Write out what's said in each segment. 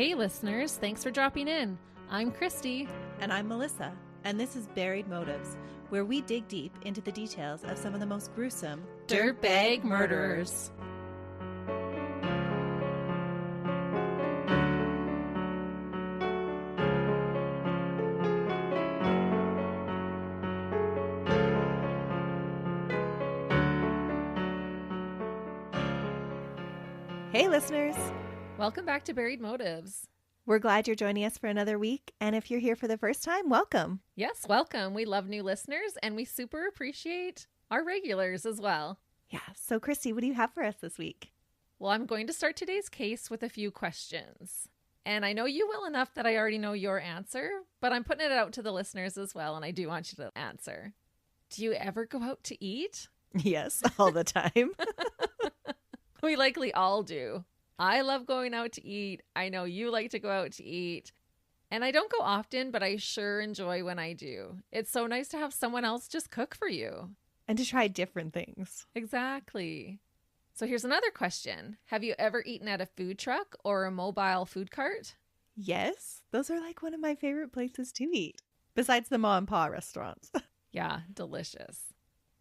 Hey listeners, thanks for dropping in. I'm Christy. And I'm Melissa, and this is Buried Motives, where we dig deep into the details of some of the most gruesome Dirtbag murderers. Hey listeners! Welcome back to Buried Motives. We're glad you're joining us for another week, and if you're here for the first time, welcome. Yes, welcome. We love new listeners, and we super appreciate our regulars as well. Yeah, so Christy, what do you have for us this week? Well, I'm going to start today's case with a few questions. And I know you well enough that I already know your answer, but I'm putting it out to the listeners as well, and I do want you to answer. Do you ever go out to eat? Yes, all the time. We likely all do. I love going out to eat. I know you like to go out to eat. And I don't go often, but I sure enjoy when I do. It's so nice to have someone else just cook for you. And to try different things. Exactly. So here's another question. Have you ever eaten at a food truck or a mobile food cart? Yes, those are like one of my favorite places to eat, besides the ma and pa restaurants. Yeah, delicious.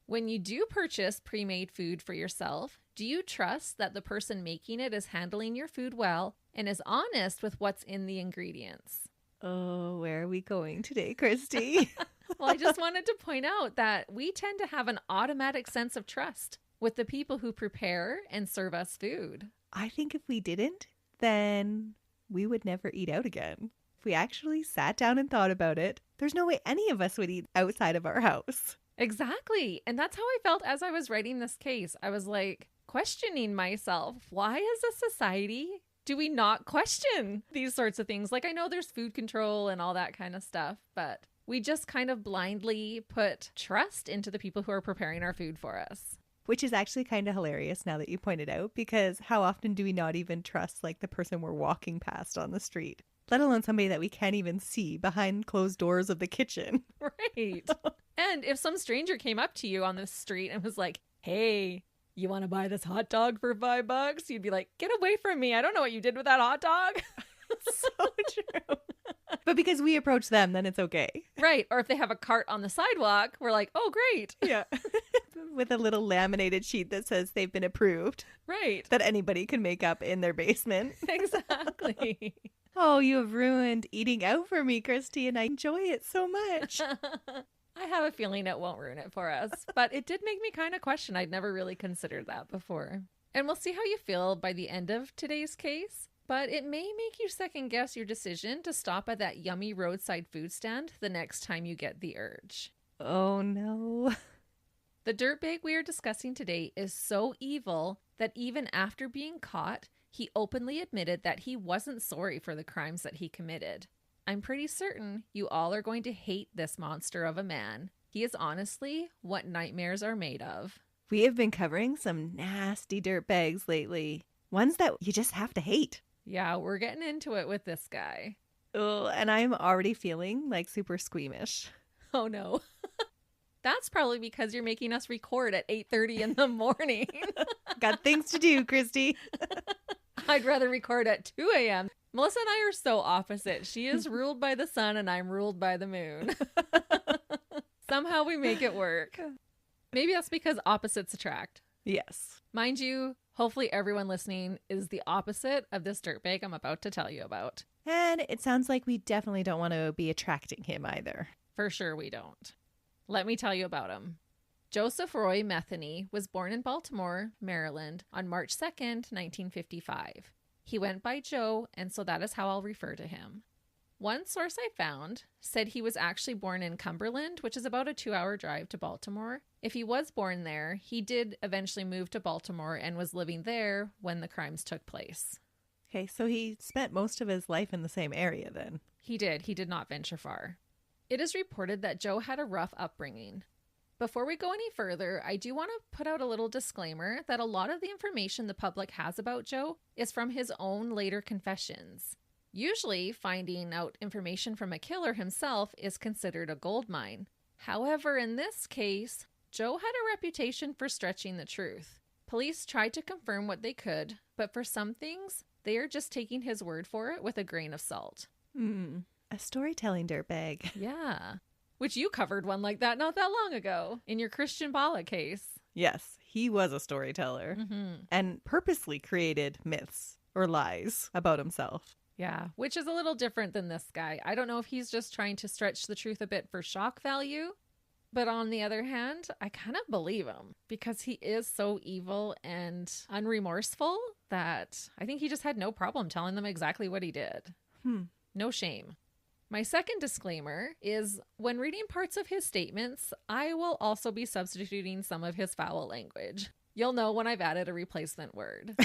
When you do purchase pre-made food for yourself, do you trust that the person making it is handling your food well and is honest with what's in the ingredients? Oh, where are we going today, Christy? Well, I just wanted to point out that we tend to have an automatic sense of trust with the people who prepare and serve us food. I think if we didn't, then we would never eat out again. If we actually sat down and thought about it, there's no way any of us would eat outside of our house. Exactly. And that's how I felt as I was writing this case. I was like questioning myself. Why as a society do we not question these sorts of things? Like, I know there's food control and all that kind of stuff, but we just kind of blindly put trust into the people who are preparing our food for us. Which is actually kind of hilarious now that you pointed out, because how often do we not even trust like the person we're walking past on the street, let alone somebody that we can't even see behind closed doors of the kitchen? Right. And if some stranger came up to you on the street and was like, hey, you want to buy this hot dog for $5? You'd be like, get away from me. I don't know what you did with that hot dog. So true. But because we approach them, then it's okay. Right. Or if they have a cart on the sidewalk, we're like, oh, great. Yeah. With a little laminated sheet that says they've been approved. Right. That anybody can make up in their basement. Exactly. Oh, you have ruined eating out for me, Christy, and I enjoy it so much. I have a feeling it won't ruin it for us, but it did make me kind of question. I'd never really considered that before. And we'll see how you feel by the end of today's case, but it may make you second guess your decision to stop at that yummy roadside food stand the next time you get the urge. Oh no. The dirtbag we are discussing today is so evil that even after being caught, he openly admitted that he wasn't sorry for the crimes that he committed. I'm pretty certain you all are going to hate this monster of a man. He is honestly what nightmares are made of. We have been covering some nasty dirtbags lately. Ones that you just have to hate. Yeah, we're getting into it with this guy. Oh, and I'm already feeling like super squeamish. Oh no. That's probably because you're making us record at 8:30 in the morning. Got things to do, Christy. I'd rather record at 2 a.m. Melissa and I are so opposite. She is ruled by the sun and I'm ruled by the moon. Somehow we make it work. Maybe that's because opposites attract. Yes. Mind you, hopefully everyone listening is the opposite of this dirtbag I'm about to tell you about. And it sounds like we definitely don't want to be attracting him either. For sure we don't. Let me tell you about him. Joseph Roy Methany was born in Baltimore, Maryland on March 2nd, 1955. He went by Joe, and so that is how I'll refer to him. One source I found said he was actually born in Cumberland, which is about a 2-hour drive to Baltimore. If he was born there, he did eventually move to Baltimore and was living there when the crimes took place. Okay, so he spent most of his life in the same area then. He did. He did not venture far. It is reported that Joe had a rough upbringing. Before we go any further, I do want to put out a little disclaimer that a lot of the information the public has about Joe is from his own later confessions. Usually, finding out information from a killer himself is considered a goldmine. However, in this case, Joe had a reputation for stretching the truth. Police tried to confirm what they could, but for some things, They are just taking his word for it with a grain of salt. A storytelling dirtbag. Yeah. Which you covered one like that not that long ago in your Christian Bala case. Yes, he was a storyteller and purposely created myths or lies about himself. Yeah, which is a little different than this guy. I don't know if he's just trying to stretch the truth a bit for shock value. But on the other hand, I kind of believe him because he is so evil and unremorseful that I think he just had no problem telling them exactly what he did. No shame. My second disclaimer is when reading parts of his statements, I will also be substituting some of his foul language. You'll know when I've added a replacement word.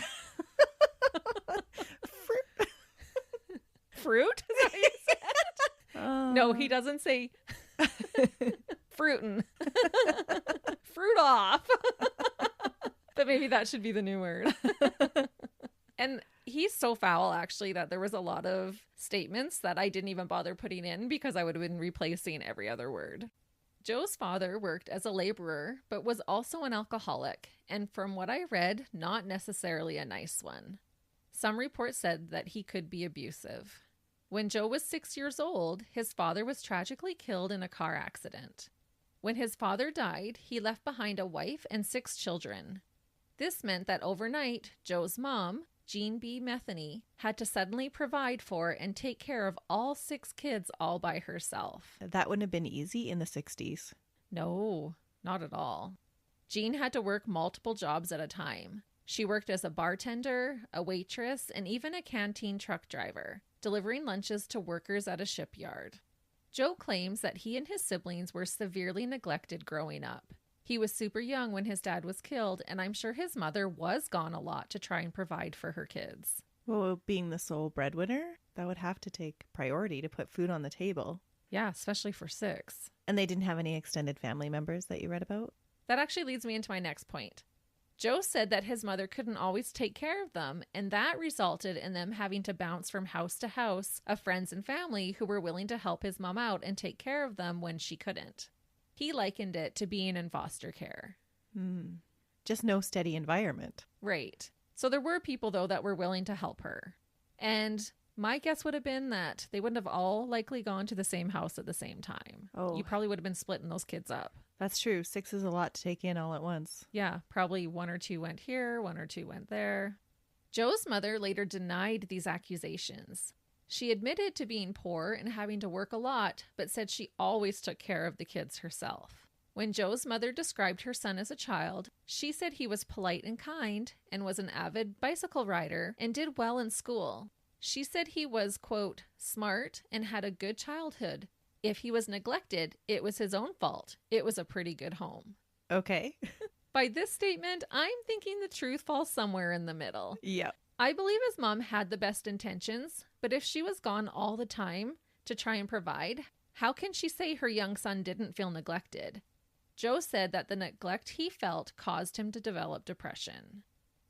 Fruit? Is that what you said? No, he doesn't say fruitin'. Fruit off. But maybe that should be the new word. And he's so foul, actually, that there was a lot of statements that I didn't even bother putting in because I would have been replacing every other word. Joe's father worked as a laborer, but was also an alcoholic, and from what I read, not necessarily a nice one. Some reports said that he could be abusive. When Joe was 6 years old, his father was tragically killed in a car accident. When his father died, he left behind a wife and 6 children. This meant that overnight, Joe's mom, Jean B. Methany, had to suddenly provide for and take care of all 6 kids all by herself. That wouldn't have been easy in the 60s. No, not at all. Jean had to work multiple jobs at a time. She worked as a bartender, a waitress, and even a canteen truck driver, delivering lunches to workers at a shipyard. Joe claims that he and his siblings were severely neglected growing up. He was super young when his dad was killed, and I'm sure his mother was gone a lot to try and provide for her kids. Well, being the sole breadwinner, that would have to take priority to put food on the table. Yeah, especially for 6. And they didn't have any extended family members that you read about? That actually leads me into my next point. Joe said that his mother couldn't always take care of them, and that resulted in them having to bounce from house to house of friends and family who were willing to help his mom out and take care of them when she couldn't. He likened it to being in foster care. Just no steady environment. Right. So there were people, though, that were willing to help her. And my guess would have been that they wouldn't have all likely gone to the same house at the same time. Oh. You probably would have been splitting those kids up. That's true. 6 is a lot to take in all at once. Yeah, probably 1 or 2 went here, 1 or 2 went there. Joe's mother later denied these accusations. She admitted to being poor and having to work a lot, but said she always took care of the kids herself. When Joe's mother described her son as a child, she said he was polite and kind and was an avid bicycle rider and did well in school. She said he was, quote, smart and had a good childhood. If he was neglected, it was his own fault. It was a pretty good home. Okay. By this statement, I'm thinking the truth falls somewhere in the middle. Yep. I believe his mom had the best intentions, but if she was gone all the time to try and provide, how can she say her young son didn't feel neglected? Joe said that the neglect he felt caused him to develop depression.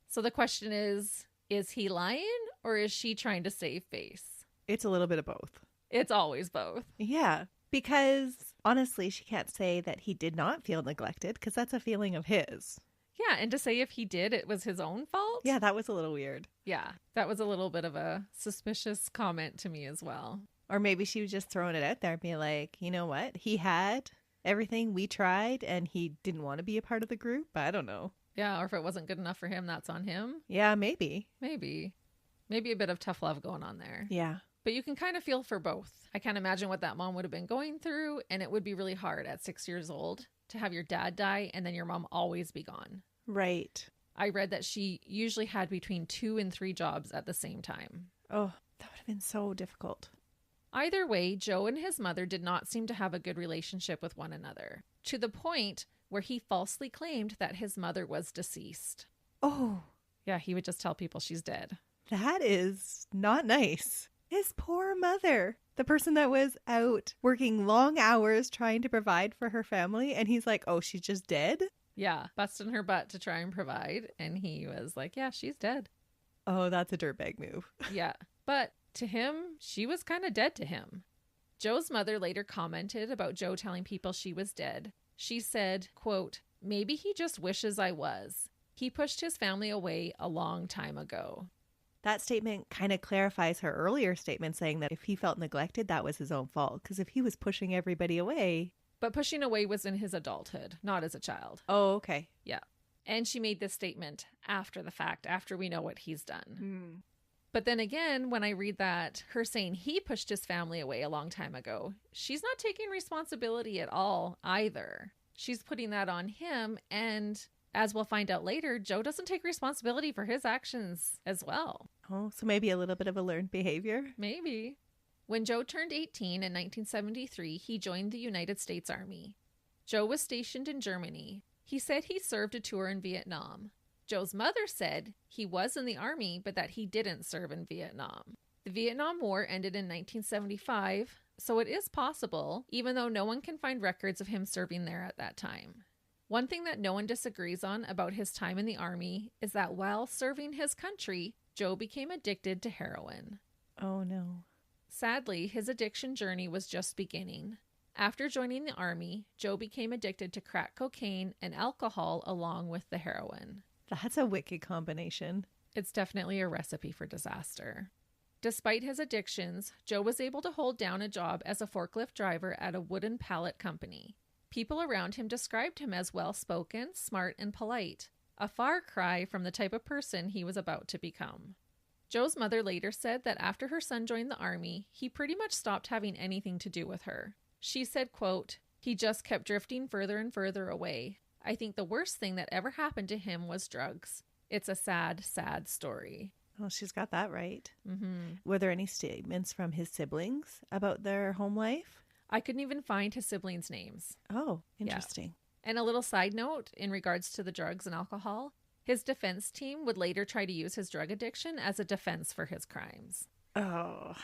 So the question is he lying or is she trying to save face? It's a little bit of both. It's always both. Yeah, because honestly, she can't say that he did not feel neglected because that's a feeling of his. Yeah, and to say if he did, it was his own fault? Yeah, that was a little weird. Yeah, that was a little bit of a suspicious comment to me as well. Or maybe she was just throwing it out there and being like, you know what? He had everything we tried and he didn't want to be a part of the group. I don't know. Yeah, or if it wasn't good enough for him, that's on him. Yeah, maybe. Maybe a bit of tough love going on there. Yeah. But you can kind of feel for both. I can't imagine what that mom would have been going through, and it would be really hard at 6 years old to have your dad die and then your mom always be gone. Right. I read that she usually had between 2 and 3 jobs at the same time. Oh, that would have been so difficult. Either way, Joe and his mother did not seem to have a good relationship with one another, to the point where he falsely claimed that his mother was deceased. Oh. Yeah, he would just tell people she's dead. That is not nice. His poor mother, the person that was out working long hours trying to provide for her family, and he's like, oh, she's just dead? Yeah, busting her butt to try and provide, and he was like, yeah, she's dead. Oh, that's a dirtbag move. Yeah, but to him, she was kind of dead to him. Joe's mother later commented about Joe telling people she was dead. She said, quote, maybe he just wishes I was. He pushed his family away a long time ago. That statement kind of clarifies her earlier statement saying that if he felt neglected, that was his own fault. Because if he was pushing everybody away. But pushing away was in his adulthood, not as a child. Oh, okay. Yeah. And she made this statement after the fact, after we know what he's done. But then again, when I read that, her saying he pushed his family away a long time ago, she's not taking responsibility at all either. She's putting that on him. And as we'll find out later, Joe doesn't take responsibility for his actions as well. Oh, so maybe a little bit of a learned behavior? Maybe. When Joe turned 18 in 1973, he joined the United States Army. Joe was stationed in Germany. He said he served a tour in Vietnam. Joe's mother said he was in the Army, but that he didn't serve in Vietnam. The Vietnam War ended in 1975, so it is possible, even though no one can find records of him serving there at that time. One thing that no one disagrees on about his time in the Army is that while serving his country, Joe became addicted to heroin. Oh, no. Sadly, his addiction journey was just beginning. After joining the Army, Joe became addicted to crack cocaine and alcohol along with the heroin. That's a wicked combination. It's definitely a recipe for disaster. Despite his addictions, Joe was able to hold down a job as a forklift driver at a wooden pallet company. People around him described him as well-spoken, smart, and polite, a far cry from the type of person he was about to become. Joe's mother later said that after her son joined the Army, he pretty much stopped having anything to do with her. She said, quote, "He just kept drifting further and further away. I think the worst thing that ever happened to him was drugs. It's a sad, sad story." Well, she's got that right. Mm-hmm. Were there any statements from his siblings about their home life? I couldn't even find his siblings' names. Oh, interesting. Yeah. And a little side note in regards to the drugs and alcohol, his defense team would later try to use his drug addiction as a defense for his crimes. Oh,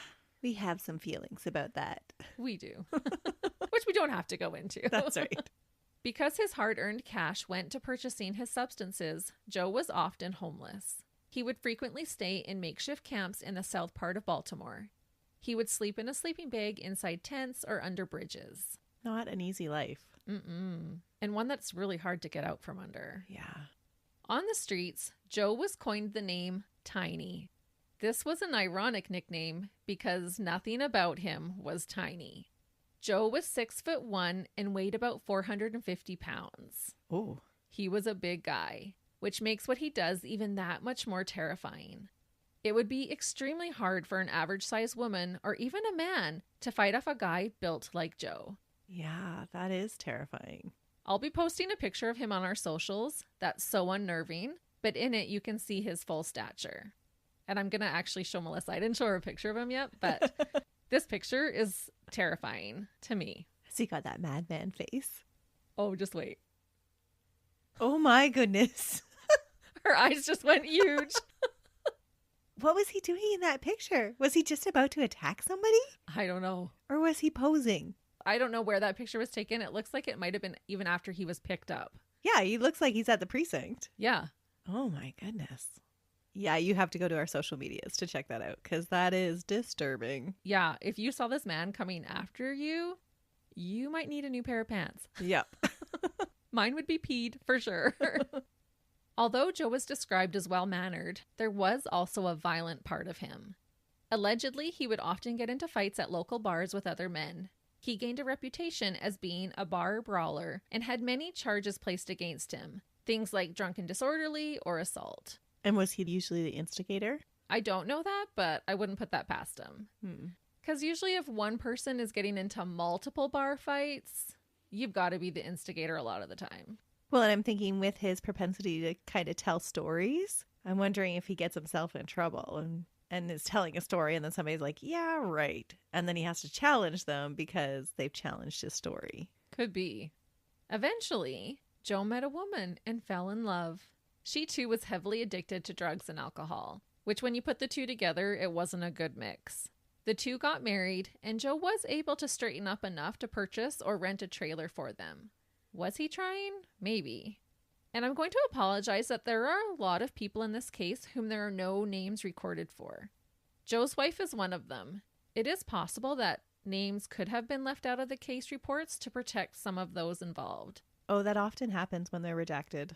we have some feelings about that. We do. Which we don't have to go into. That's right. Because his hard-earned cash went to purchasing his substances, Joe was often homeless. He would frequently stay in makeshift camps in the south part of Baltimore. He would sleep in a sleeping bag inside tents or under bridges. Not an easy life. Mm-mm. And one that's really hard to get out from under. Yeah. On the streets, Joe was coined the name Tiny. This was an ironic nickname because nothing about him was tiny. Joe was 6'1" and weighed about 450 pounds. Oh. He was a big guy, which makes what he does even that much more terrifying. It would be extremely hard for an average-sized woman or even a man to fight off a guy built like Joe. Yeah, that is terrifying. I'll be posting a picture of him on our socials. That's so unnerving, but in it you can see his full stature. And I'm going to actually show Melissa. I didn't show her a picture of him yet, but this picture is terrifying to me. Has he got that madman face? Oh, just wait. Oh my goodness. Her eyes just went huge. What was he doing in that picture? Was he just about to attack somebody? I don't know. Or was he posing? I don't know where that picture was taken. It looks like it might have been even after he was picked up. Yeah, he looks like he's at the precinct. Yeah. Oh my goodness. Yeah, you have to go to our social medias to check that out because that is disturbing. Yeah, if you saw this man coming after you, you might need a new pair of pants. Yep. Mine would be peed for sure. Although Joe was described as well-mannered, there was also a violent part of him. Allegedly, he would often get into fights at local bars with other men. He gained a reputation as being a bar brawler and had many charges placed against him, things like drunken disorderly or assault. And was he usually the instigator? I don't know that, but I wouldn't put that past him. Because usually if one person is getting into multiple bar fights, you've got to be the instigator a lot of the time. Well, and I'm thinking with his propensity to kind of tell stories, I'm wondering if he gets himself in trouble and is telling a story and then somebody's like, yeah, right. And then he has to challenge them because they've challenged his story. Could be. Eventually, Joe met a woman and fell in love. She too was heavily addicted to drugs and alcohol, which when you put the two together, it wasn't a good mix. The two got married, and Joe was able to straighten up enough to purchase or rent a trailer for them. Was he trying? Maybe. And I'm going to apologize that there are a lot of people in this case whom there are no names recorded for. Joe's wife is one of them. It is possible that names could have been left out of the case reports to protect some of those involved. Oh, that often happens when they're redacted.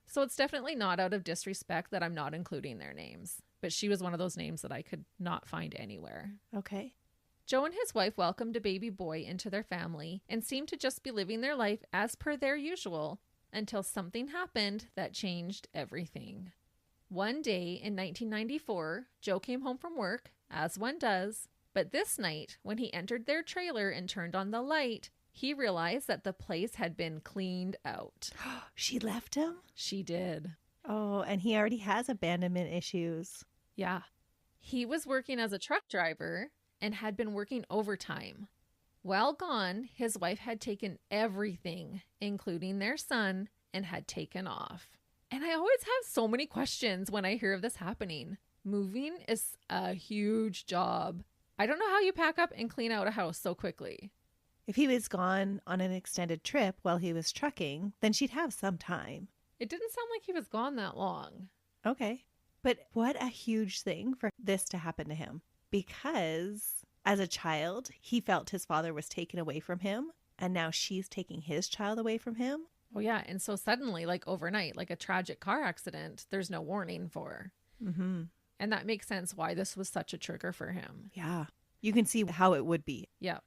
So it's definitely not out of disrespect that I'm not including their names. but she was one of those names that I could not find anywhere. Okay. Joe and his wife welcomed a baby boy into their family and seemed to just be living their life as per their usual until something happened that changed everything. One day in 1994, Joe came home from work, as one does, but this night, when he entered their trailer and turned on the light, he realized that the place had been cleaned out. She left him? She did. Oh, and he already has abandonment issues. Yeah. He was working as a truck driver and had been working overtime. While gone, his wife had taken everything, including their son, and had taken off. And I always have so many questions when I hear of this happening. Moving is a huge job. I don't know how you pack up and clean out a house so quickly. If he was gone on an extended trip while he was trucking, then she'd have some time. It didn't sound like he was gone that long. Okay. But what a huge thing for this to happen to him. Because as a child, he felt his father was taken away from him. And now she's taking his child away from him. Oh, yeah. And so suddenly, like overnight, like a tragic car accident, there's no warning for. Mm-hmm. And that makes sense why this was such a trigger for him. Yeah. You can see how it would be. Yeah.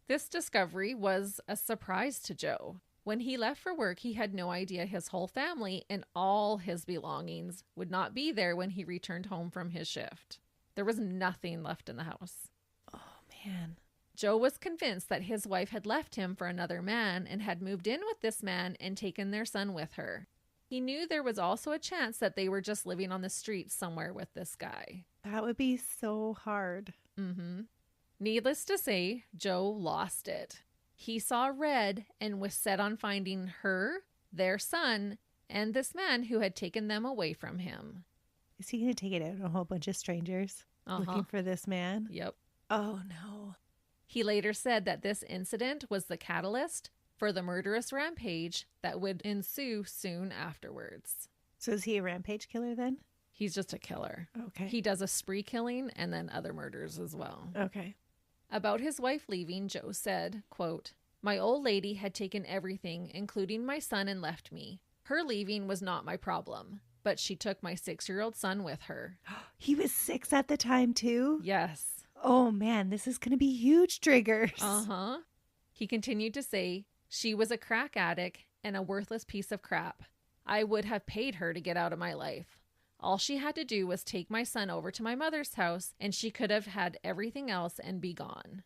This discovery was a surprise to Joe. When he left for work, he had no idea his whole family and all his belongings would not be there when he returned home from his shift. There was nothing left in the house. Oh, man. Joe was convinced that his wife had left him for another man and had moved in with this man and taken their son with her. He knew there was also a chance that they were just living on the streets somewhere with this guy. That would be so hard. Mm-hmm. Needless to say, Joe lost it. He saw red and was set on finding her, their son, and this man who had taken them away from him. Is he going to take it out on a whole bunch of strangers looking for this man? Yep. Oh, no. He later said that this incident was the catalyst for the murderous rampage that would ensue soon afterwards. So is he a rampage killer then? He's just a killer. Okay. He does a spree killing and then other murders as well. Okay. About his wife leaving, Joe said, quote, "My old lady had taken everything, including my son, and left me. Her leaving was not my problem, but she took my 6-year-old son with her." He was 6 at the time too? Yes. Oh man, this is going to be huge triggers. Uh-huh. He continued to say, "She was a crack addict and a worthless piece of crap. I would have paid her to get out of my life. All she had to do was take my son over to my mother's house, and she could have had everything else and be gone."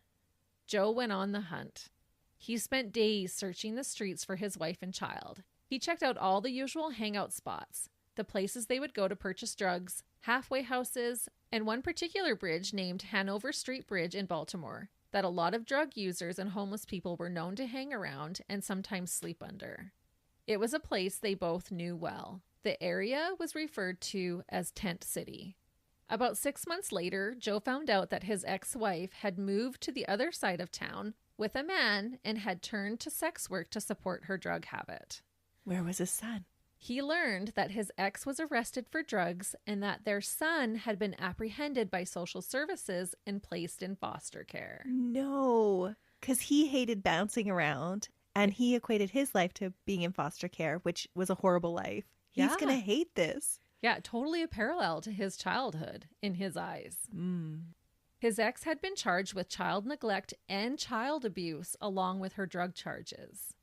Joe went on the hunt. He spent days searching the streets for his wife and child. He checked out all the usual hangout spots, the places they would go to purchase drugs, halfway houses, and one particular bridge named Hanover Street Bridge in Baltimore that a lot of drug users and homeless people were known to hang around and sometimes sleep under. It was a place they both knew well. The area was referred to as Tent City. About 6 months later, Joe found out that his ex-wife had moved to the other side of town with a man and had turned to sex work to support her drug habit. Where was his son? He learned that his ex was arrested for drugs and that their son had been apprehended by social services and placed in foster care. No, because he hated bouncing around and he equated his life to being in foster care, which was a horrible life. He's Yeah. going to hate this. Yeah, totally a parallel to his childhood in his eyes. His ex had been charged with child neglect and child abuse along with her drug charges.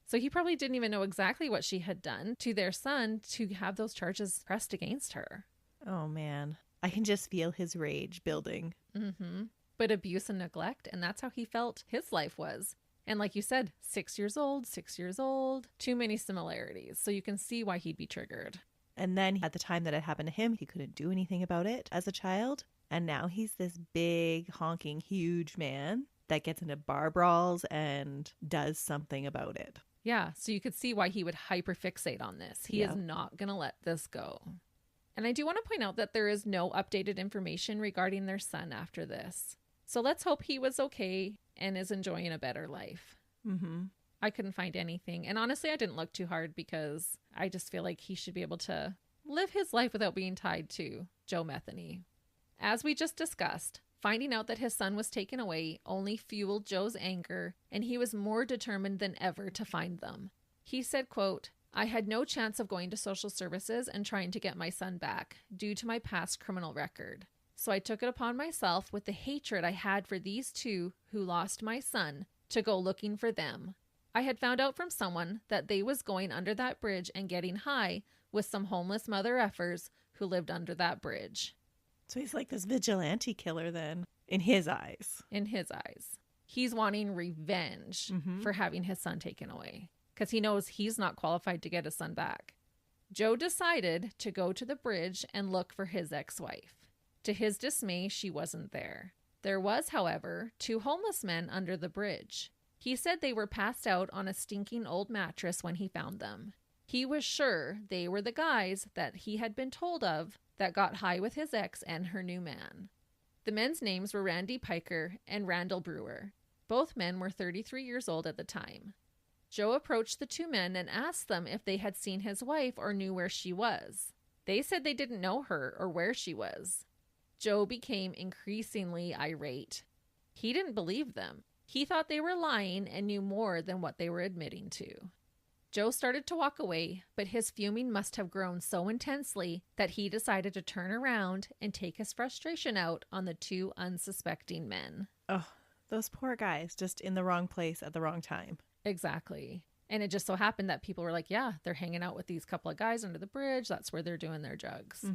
So he probably didn't even know exactly what she had done to their son to have those charges pressed against her. Oh, man. I can just feel his rage building. Mm-hmm. But abuse and neglect, and that's how he felt his life was. And like you said, 6 years old, 6 years old, too many similarities. So you can see why he'd be triggered. And then at the time that it happened to him, he couldn't do anything about it as a child. And now he's this big, honking, huge man that gets into bar brawls and does something about it. Yeah, so you could see why he would hyperfixate on this. He is not going to let this go. And I do want to point out that there is no updated information regarding their son after this. So let's hope he was okay and is enjoying a better life. Mm-hmm. I couldn't find anything. And honestly, I didn't look too hard because I just feel like he should be able to live his life without being tied to Joe Methany. As we just discussed, finding out that his son was taken away only fueled Joe's anger, and he was more determined than ever to find them. He said, quote, I had no chance of going to social services and trying to get my son back due to my past criminal record. So I took it upon myself, with the hatred I had for these two who lost my son, to go looking for them. I had found out from someone that they was going under that bridge and getting high with some homeless mother effers who lived under that bridge. So he's like this vigilante killer then, in his eyes. In his eyes. He's wanting revenge for having his son taken away, because he knows he's not qualified to get his son back. Joe decided to go to the bridge and look for his ex-wife. To his dismay, she wasn't there. There was, however, 2 homeless men under the bridge. He said they were passed out on a stinking old mattress when he found them. He was sure they were the guys that he had been told of that got high with his ex and her new man. The men's names were Randy Piker and Randall Brewer. Both men were 33 years old at the time. Joe approached the 2 men and asked them if they had seen his wife or knew where she was. They said they didn't know her or where she was. Joe became increasingly irate. He didn't believe them. He thought they were lying and knew more than what they were admitting to. Joe started to walk away, but his fuming must have grown so intensely that he decided to turn around and take his frustration out on the 2 unsuspecting men. Oh, those poor guys, just in the wrong place at the wrong time. Exactly. And it just so happened that people were like, yeah, they're hanging out with these couple of guys under the bridge. That's where they're doing their drugs.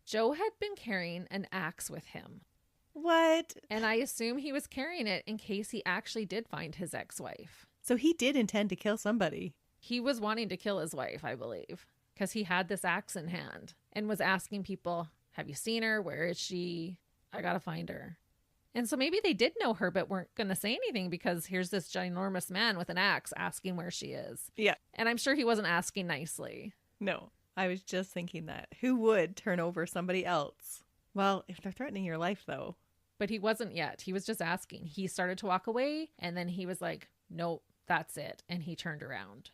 Joe had been carrying an axe with him. What? And I assume he was carrying it in case he actually did find his ex-wife. So he did intend to kill somebody. He was wanting to kill his wife, I believe, because he had this axe in hand and was asking people, have you seen her? Where is she? I gotta find her. And so maybe they did know her, but weren't going to say anything because here's this ginormous man with an axe asking where she is. Yeah. And I'm sure he wasn't asking nicely. No, I was just thinking that. Who would turn over somebody else? Well, if they're threatening your life, though. But he wasn't yet. He was just asking. He started to walk away, and then he was like, nope, that's it. And he turned around.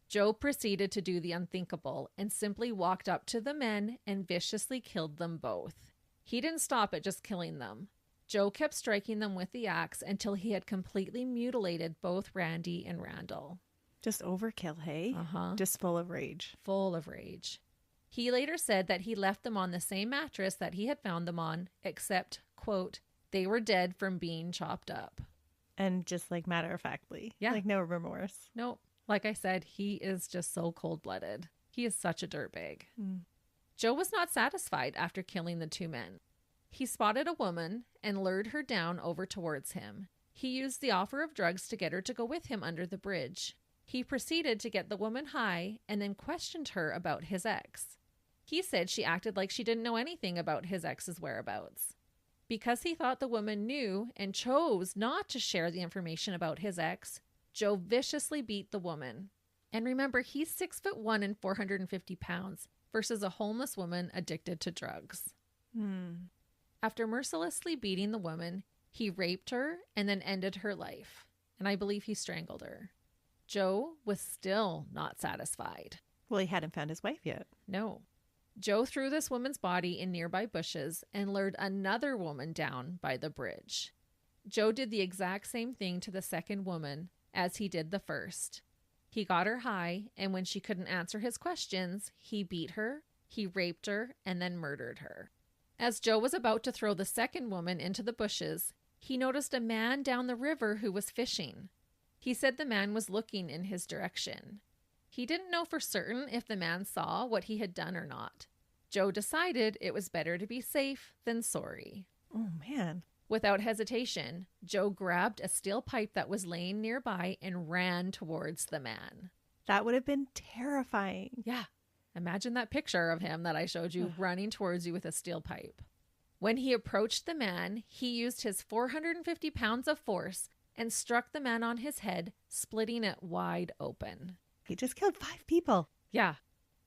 Joe proceeded to do the unthinkable and simply walked up to the men and viciously killed them both. He didn't stop at just killing them. Joe kept striking them with the axe until he had completely mutilated both Randy and Randall. Just overkill, hey? Just full of rage. Full of rage. He later said that he left them on the same mattress that he had found them on, except, quote, they were dead from being chopped up. And just like matter-of-factly. Yeah. Like no remorse. Nope. Like I said, he is just so cold-blooded. He is such a dirtbag. Joe was not satisfied after killing the 2 men. He spotted a woman and lured her down over towards him. He used the offer of drugs to get her to go with him under the bridge. He proceeded to get the woman high and then questioned her about his ex. He said she acted like she didn't know anything about his ex's whereabouts. Because he thought the woman knew and chose not to share the information about his ex, Joe viciously beat the woman. And remember, he's 6'1" and 450 pounds versus a homeless woman addicted to drugs. After mercilessly beating the woman, he raped her and then ended her life. And I believe he strangled her. Joe was still not satisfied. Well, he hadn't found his wife yet. No. Joe threw this woman's body in nearby bushes and lured another woman down by the bridge. Joe did the exact same thing to the second woman as he did the first. He got her high, and when she couldn't answer his questions, he beat her, he raped her, and then murdered her. As Joe was about to throw the second woman into the bushes, he noticed a man down the river who was fishing. He said the man was looking in his direction. He didn't know for certain if the man saw what he had done or not. Joe decided it was better to be safe than sorry. Oh, man. Without hesitation, Joe grabbed a steel pipe that was laying nearby and ran towards the man. That would have been terrifying. Yeah. Imagine that picture of him that I showed you running towards you with a steel pipe. When he approached the man, he used his 450 pounds of force and struck the man on his head, splitting it wide open. He just killed 5 people. Yeah.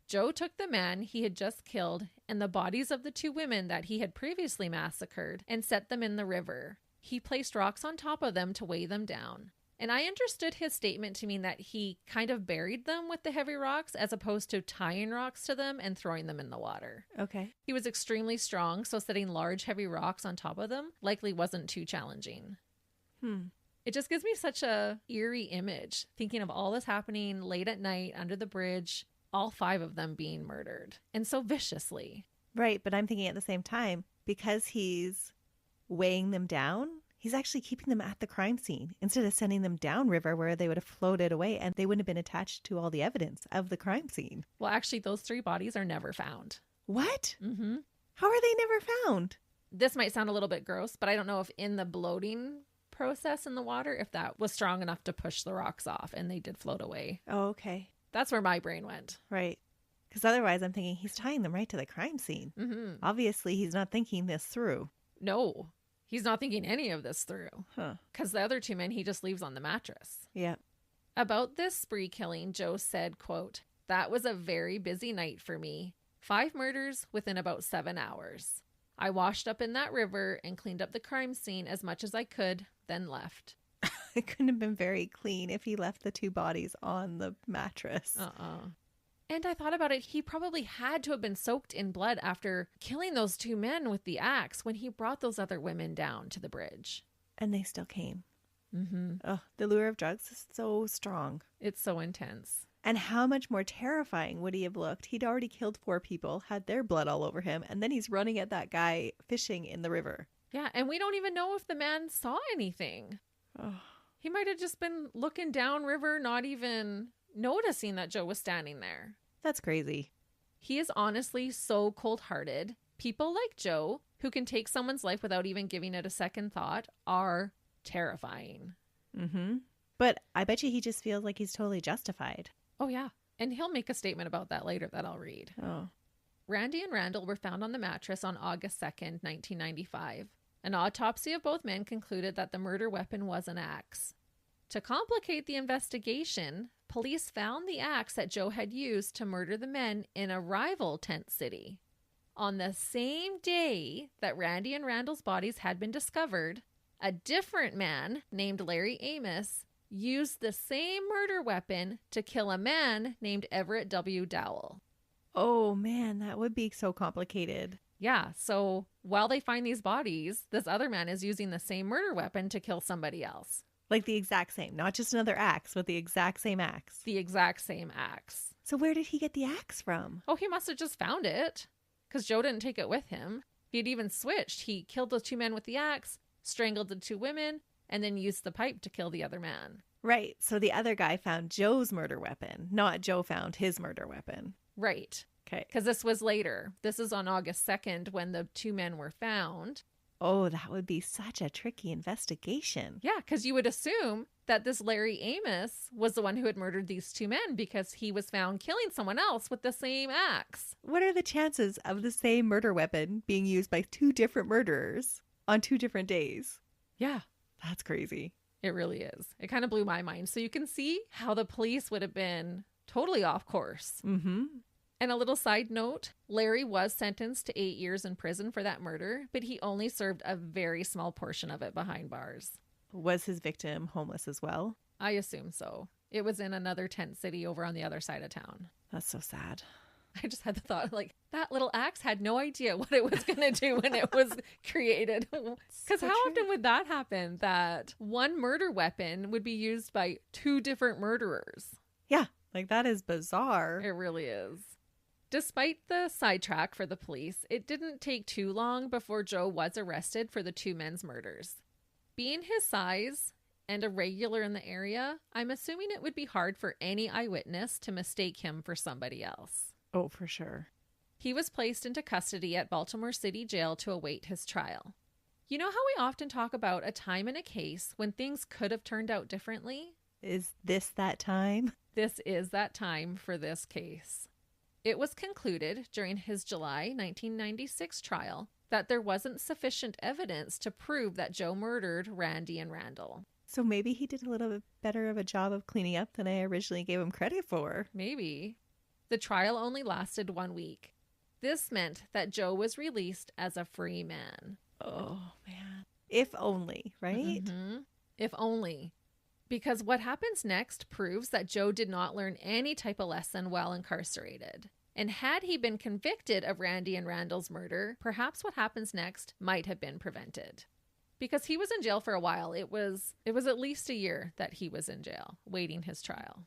Joe took the man he had just killed and the bodies of the 2 women that he had previously massacred and set them in the river. He placed rocks on top of them to weigh them down. And I understood his statement to mean that he kind of buried them with the heavy rocks as opposed to tying rocks to them and throwing them in the water. Okay. He was extremely strong, so setting large, heavy rocks on top of them likely wasn't too challenging. It just gives me such a eerie image, thinking of all this happening late at night under the bridge, all 5 of them being murdered, and so viciously. Right, but I'm thinking at the same time, because he's weighing them down, he's actually keeping them at the crime scene instead of sending them downriver where they would have floated away and they wouldn't have been attached to all the evidence of the crime scene. Well, actually, those 3 bodies are never found. What? Mm-hmm. How are they never found? This might sound a little bit gross, but I don't know if in the bloating process in the water, if that was strong enough to push the rocks off, and they did float away. Oh, okay. That's where my brain went. Right. Because otherwise I'm thinking he's tying them right to the crime scene. Mm-hmm. Obviously, he's not thinking this through. No, he's not thinking any of this through. Huh. Because the other 2 men he just leaves on the mattress. Yeah. About this spree killing, Joe said, quote, "That was a very busy night for me. 5 murders within about 7 hours. I washed up in that river and cleaned up the crime scene as much as I could, then left." It couldn't have been very clean if he left the 2 bodies on the mattress. And I thought about it. He probably had to have been soaked in blood after killing those 2 men with the axe when he brought those other women down to the bridge. And they still came. Mm-hmm. Oh, the lure of drugs is so strong. It's so intense. And how much more terrifying would he have looked? He'd already killed 4 people, had their blood all over him, and then he's running at that guy fishing in the river. Yeah, and we don't even know if the man saw anything. Oh. He might have just been looking downriver, not even noticing that Joe was standing there. That's crazy. He is honestly so cold-hearted. People like Joe, who can take someone's life without even giving it a second thought, are terrifying. Mm-hmm. But I bet you he just feels like he's totally justified. Oh, yeah. And he'll make a statement about that later that I'll read. Oh. Randy and Randall were found on the mattress on August 2nd, 1995. An autopsy of both men concluded that the murder weapon was an axe. To complicate the investigation, police found the axe that Joe had used to murder the men in a rival tent city. On the same day that Randy and Randall's bodies had been discovered, a different man named Larry Amos used the same murder weapon to kill a man named Everett W. Dowell. Oh, man, that would be so complicated. Yeah, so while they find these bodies, this other man is using the same murder weapon to kill somebody else. Like the exact same, not just another axe, but the exact same axe. The exact same axe. So where did he get the axe from? Oh, he must have just found it, because Joe didn't take it with him. He'd even switched. He killed those 2 men with the axe, strangled the 2 women, and then used the pipe to kill the other man. Right, so the other guy found Joe's murder weapon, not Joe found his murder weapon. Right. Okay. Because this was later. This is on August 2nd when the 2 men were found. Oh, that would be such a tricky investigation. Yeah, because you would assume that this Larry Amos was the one who had murdered these 2 men because he was found killing someone else with the same axe. What are the chances of the same murder weapon being used by 2 different murderers on 2 different days? Yeah. That's crazy. It really is. It kind of blew my mind. So you can see how the police would have been totally off course. Mm-hmm. And a little side note, Larry was sentenced to 8 years in prison for that murder, but he only served a very small portion of it behind bars. Was his victim homeless as well? I assume so. It was in another tent city over on the other side of town. That's so sad. I just had the thought, like, that little axe had no idea what it was going to do when it was created. Because So how true. often would that happen, that one murder weapon would be used by 2 different murderers? Yeah, like that is bizarre. It really is. Despite the sidetrack for the police, it didn't take too long before Joe was arrested for the 2 men's murders. Being his size and a regular in the area, I'm assuming it would be hard for any eyewitness to mistake him for somebody else. Oh, for sure. He was placed into custody at Baltimore City Jail to await his trial. You know how we often talk about a time in a case when things could have turned out differently? Is this that time? This is that time for this case. It was concluded during his July 1996 trial that there wasn't sufficient evidence to prove that Joe murdered Randy and Randall. So maybe he did a little bit better of a job of cleaning up than I originally gave him credit for. Maybe. The trial only lasted 1 week. This meant that Joe was released as a free man. Oh, man. If only, right? Mm-hmm. If only. Because what happens next proves that Joe did not learn any type of lesson while incarcerated. And had he been convicted of Randy and Randall's murder, perhaps what happens next might have been prevented. because he was in jail for a while. It was at least a year that he was in jail waiting his trial.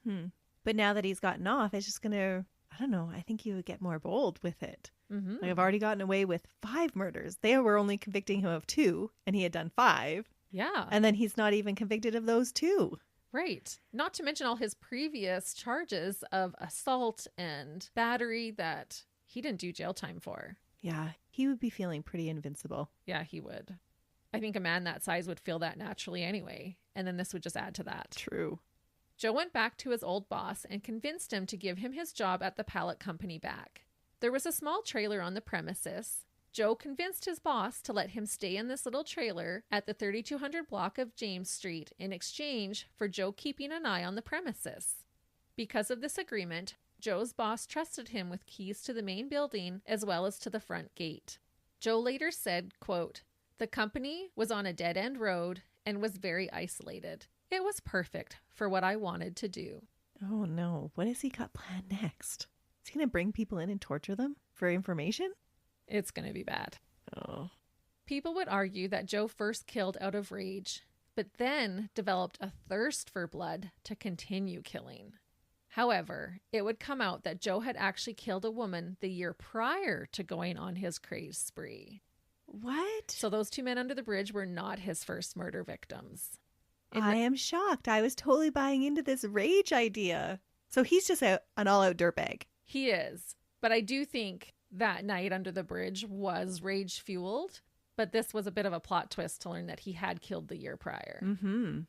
But now that he's gotten off, it's just going to, I don't know, I think he would get more bold with it. Mm-hmm. Like, I've already gotten away with 5 murders. They were only convicting him of 2, and he had done 5. Yeah. And then he's not even convicted of those 2. Right. Not to mention all his previous charges of assault and battery that he didn't do jail time for. Yeah, he would be feeling pretty invincible. Yeah, he would. I think a man that size would feel that naturally anyway, and then this would just add to that. True. Joe went back to his old boss and convinced him to give him his job at the pallet company back. There was a small trailer on the premises. Joe convinced his boss to let him stay in this little trailer at the 3200 block of James Street in exchange for Joe keeping an eye on the premises. Because of this agreement, Joe's boss trusted him with keys to the main building as well as to the front gate. Joe later said, quote, "The company was on a dead-end road and was very isolated. It was perfect for what I wanted to do." Oh no, what has he got planned next? Is he going to bring people in and torture them for information? It's going to be bad. Oh. People would argue that Joe first killed out of rage, but then developed a thirst for blood to continue killing. However, it would come out that Joe had actually killed a woman the year prior to going on his craze spree. What? So those 2 men under the bridge were not his first murder victims. I am shocked. I was totally buying into this rage idea. So he's just an all-out dirtbag. He is. But I do think that night under the bridge was rage-fueled. But this was a bit of a plot twist to learn that he had killed the year prior. Mm-hmm.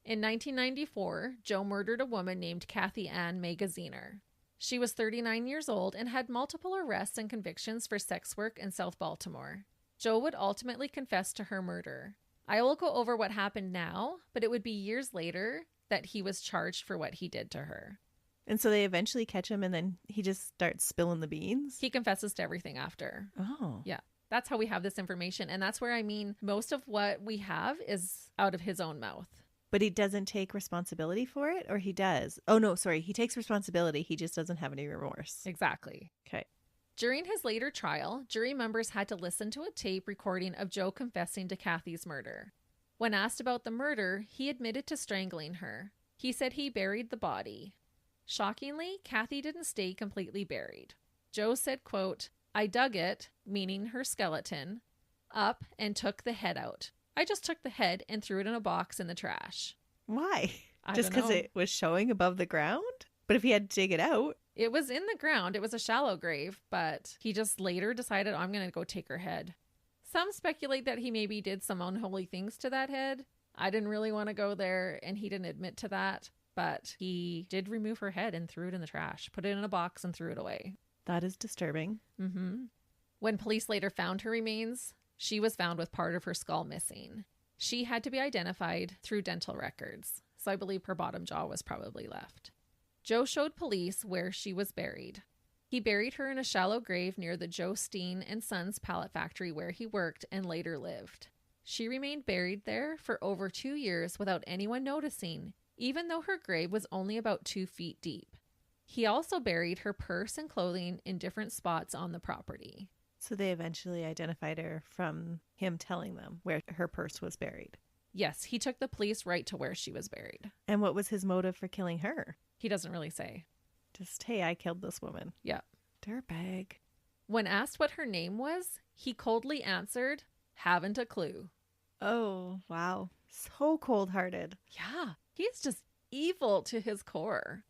In 1994, Joe murdered a woman named Kathy Ann Magaziner. She was 39 years old and had multiple arrests and convictions for sex work in South Baltimore. Joe would ultimately confess to her murder. I will go over what happened now, but it would be years later that he was charged for what he did to her. And so they eventually catch him and then he just starts spilling the beans? He confesses to everything after. Oh. Yeah. That's how we have this information. And that's where, I mean, most of what we have is out of his own mouth. But he doesn't take responsibility for it, or he does? Oh, no, sorry. He takes responsibility. He just doesn't have any remorse. Exactly. Okay. During his later trial, jury members had to listen to a tape recording of Joe confessing to Kathy's murder. When asked about the murder, he admitted to strangling her. He said he buried the body. Shockingly, Kathy didn't stay completely buried. Joe said, quote, "I dug it," meaning her skeleton, "up and took the head out. I just took the head and threw it in a box in the trash." Why? I Just don't because know. it was showing above the ground? But if he had to dig it out... It was in the ground. It was a shallow grave, but he just later decided, I'm going to go take her head. Some speculate that he maybe did some unholy things to that head. I didn't really want to go there, and he didn't admit to that, but he did remove her head and threw it in the trash, put it in a box and threw it away. That is disturbing. Mm-hmm. When police later found her remains, she was found with part of her skull missing. She had to be identified through dental records, so I believe her bottom jaw was probably left. Joe showed police where she was buried. He buried her in a shallow grave near the Joe Steen and Sons pallet factory where he worked and later lived. She remained buried there for over 2 years without anyone noticing, even though her grave was only about 2 feet deep. He also buried her purse and clothing in different spots on the property. So they eventually identified her from him telling them where her purse was buried. Yes, he took the police right to where she was buried. And what was his motive for killing her? He doesn't really say. Just, hey, I killed this woman. Yeah. Dirtbag. When asked what her name was, he coldly answered, "Haven't a clue." Oh, wow. So cold-hearted. Yeah, he's just evil to his core.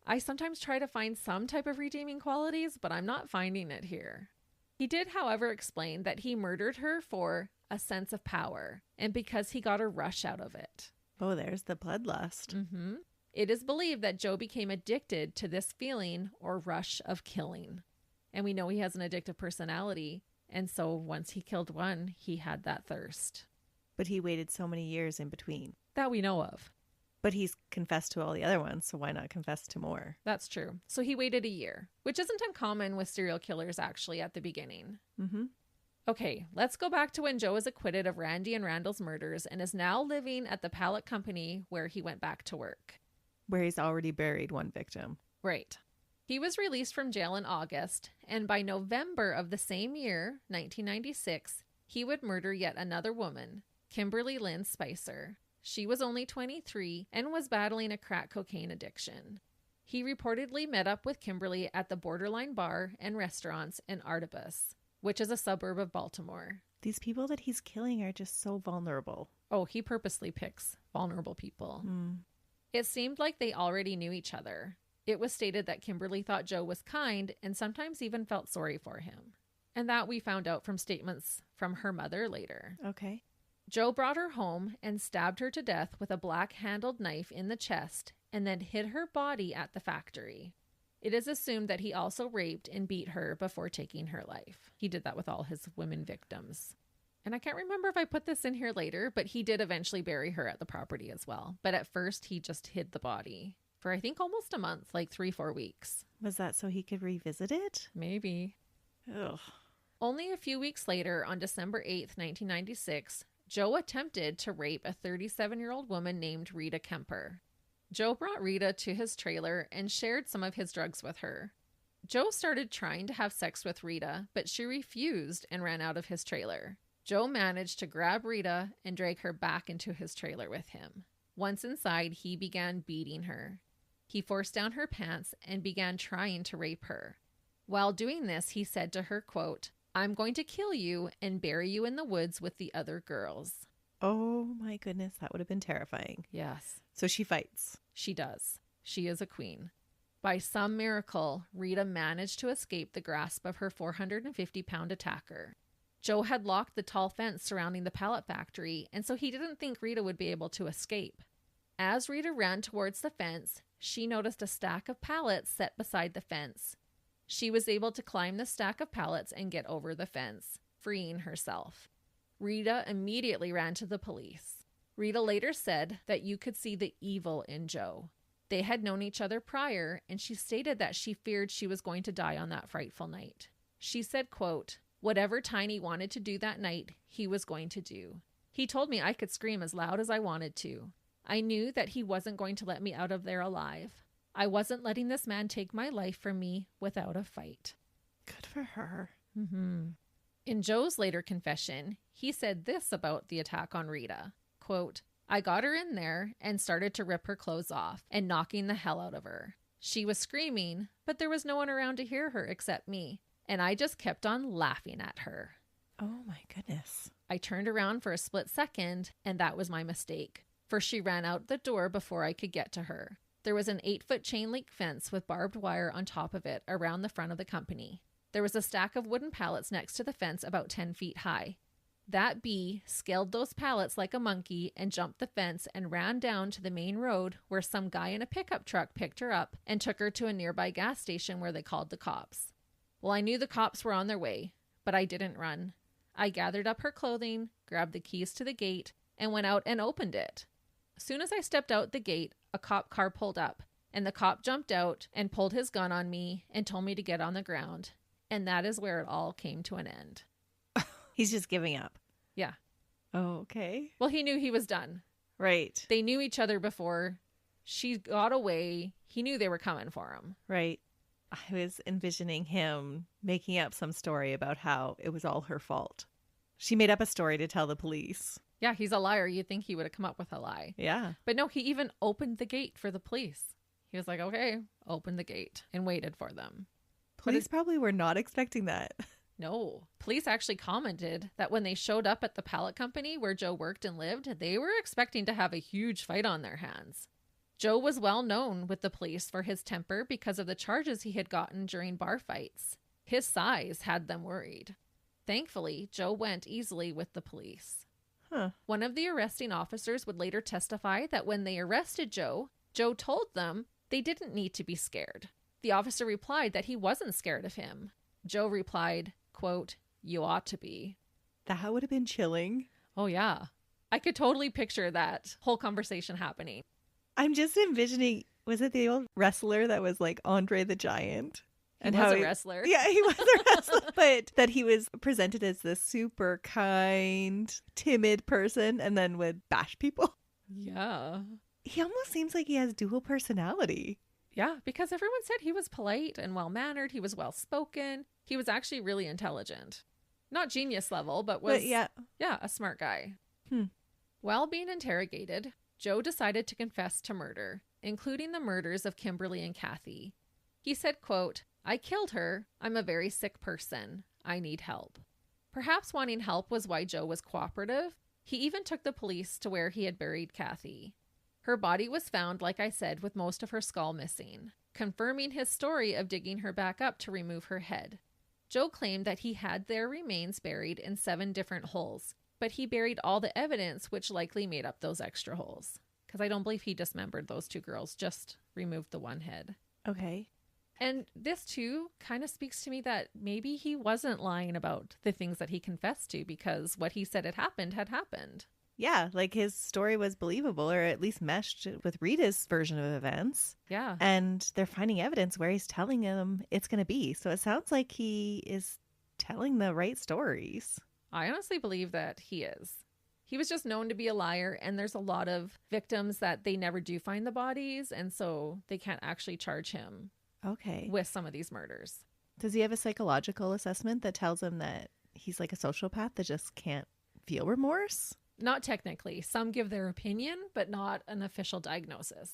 I sometimes try to find some type of redeeming qualities, but I'm not finding it here. He did, however, explain that he murdered her for a sense of power and because he got a rush out of it. Oh, there's the bloodlust. Mm-hmm. It is believed that Joe became addicted to this feeling or rush of killing. And we know he has an addictive personality. And so once he killed one, he had that thirst. But he waited so many years in between. That we know of. But he's confessed to all the other ones, so why not confess to more? That's true. So he waited a year, which isn't uncommon with serial killers actually at the beginning. Mm-hmm. Okay, let's go back to when Joe was acquitted of Randy and Randall's murders and is now living at the pallet company where he went back to work. Where he's already buried one victim. Right. He was released from jail in August, and by November of the same year, 1996, he would murder yet another woman, Kimberly Lynn Spicer. She was only 23 and was battling a crack cocaine addiction. He reportedly met up with Kimberly at the Borderline Bar and Restaurants in Artibus, which is a suburb of Baltimore. These people that he's killing are just so vulnerable. Oh, he purposely picks vulnerable people. It seemed like they already knew each other. It was stated that Kimberly thought Joe was kind and sometimes even felt sorry for him. And that we found out from statements from her mother later. Okay. Joe brought her home and stabbed her to death with a black-handled knife in the chest and then hid her body at the factory. It is assumed that he also raped and beat her before taking her life. He did that with all his women victims. And I can't remember if I put this in here later, but he did eventually bury her at the property as well. But at first, he just hid the body for, I think, almost a month, like 3-4 weeks. Was that so he could revisit it? Maybe. Ugh. Only a few weeks later, on December 8th, 1996, Joe attempted to rape a 37-year-old woman named Rita Kemper. Joe brought Rita to his trailer and shared some of his drugs with her. Joe started trying to have sex with Rita, but she refused and ran out of his trailer. Joe managed to grab Rita and drag her back into his trailer with him. Once inside, he began beating her. He forced down her pants and began trying to rape her. While doing this, he said to her, quote, "I'm going to kill you and bury you in the woods with the other girls." Oh my goodness, that would have been terrifying. Yes. So she fights. She does. She is a queen. By some miracle, Rita managed to escape the grasp of her 450-pound attacker. Joe had locked the tall fence surrounding the pallet factory, and so he didn't think Rita would be able to escape. As Rita ran towards the fence, she noticed a stack of pallets set beside the fence. She was able to climb the stack of pallets and get over the fence, freeing herself. Rita immediately ran to the police. Rita later said that you could see the evil in Joe. They had known each other prior, and she stated that she feared she was going to die on that frightful night. She said, quote, "Whatever Tiny wanted to do that night, he was going to do. He told me I could scream as loud as I wanted to. I knew that he wasn't going to let me out of there alive. I wasn't letting this man take my life from me without a fight." Good for her. In Joe's later confession, he said this about the attack on Rita, quote, "I got her in there and started to rip her clothes off and knocking the hell out of her. She was screaming, but there was no one around to hear her except me, and I just kept on laughing at her. Oh my goodness. I turned around for a split second, and that was my mistake, for she ran out the door before I could get to her. There was an 8-foot chain link fence with barbed wire on top of it around the front of the company. There was a stack of wooden pallets next to the fence about 10 feet high. That bee scaled those pallets like a monkey and jumped the fence and ran down to the main road where some guy in a pickup truck picked her up and took her to a nearby gas station where they called the cops. Well, I knew the cops were on their way, but I didn't run. I gathered up her clothing, grabbed the keys to the gate, and went out and opened it. As soon as I stepped out the gate, a cop car pulled up, and the cop jumped out and pulled his gun on me and told me to get on the ground. And that is where it all came to an end." He's just giving up. Yeah. Oh, okay. Well, he knew he was done. Right. They knew each other before. She got away. He knew they were coming for him. Right. I was envisioning him making up some story about how it was all her fault. She made up a story to tell the police. Yeah, he's a liar. You'd think he would have come up with a lie. Yeah. But no, he even opened the gate for the police. He was like, okay, open the gate, and waited for them. Police probably were not expecting that. No. Police actually commented that when they showed up at the pallet company where Joe worked and lived, they were expecting to have a huge fight on their hands. Joe was well known with the police for his temper because of the charges he had gotten during bar fights. His size had them worried. Thankfully, Joe went easily with the police. One of the arresting officers would later testify that when they arrested Joe, Joe told them they didn't need to be scared. The officer replied that he wasn't scared of him. Joe replied, quote, "You ought to be." That would have been chilling. Oh, yeah. I could totally picture that whole conversation happening. I'm just envisioning, was it the old wrestler that was like Andre the Giant? He was a wrestler. Yeah, he was a wrestler. But that he was presented as this super kind, timid person and then would bash people. Yeah. He almost seems like he has dual personality. Yeah, because everyone said he was polite and well-mannered. He was well-spoken. He was actually really intelligent. Not genius level, but was, yeah, a smart guy. While being interrogated, Joe decided to confess to murder, including the murders of Kimberly and Kathy. He said, quote, "I killed her. I'm a very sick person. I need help." Perhaps wanting help was why Joe was cooperative. He even took the police to where he had buried Kathy. Her body was found, like I said, with most of her skull missing, confirming his story of digging her back up to remove her head. Joe claimed that he had their remains buried in 7 different holes, but he buried all the evidence, which likely made up those extra holes. Because I don't believe he dismembered those 2 girls, just removed the one head. Okay. And this, too, kind of speaks to me that maybe he wasn't lying about the things that he confessed to, because what he said had happened. Yeah, like his story was believable, or at least meshed with Rita's version of events. Yeah. And they're finding evidence where he's telling them it's going to be. So it sounds like he is telling the right stories. I honestly believe that he is. He was just known to be a liar, and there's a lot of victims that they never do find the bodies, and so they can't actually charge him with some of these murders. Does he have a psychological assessment that tells him that he's like a sociopath that just can't feel remorse? Not technically. Some give their opinion, but not an official diagnosis.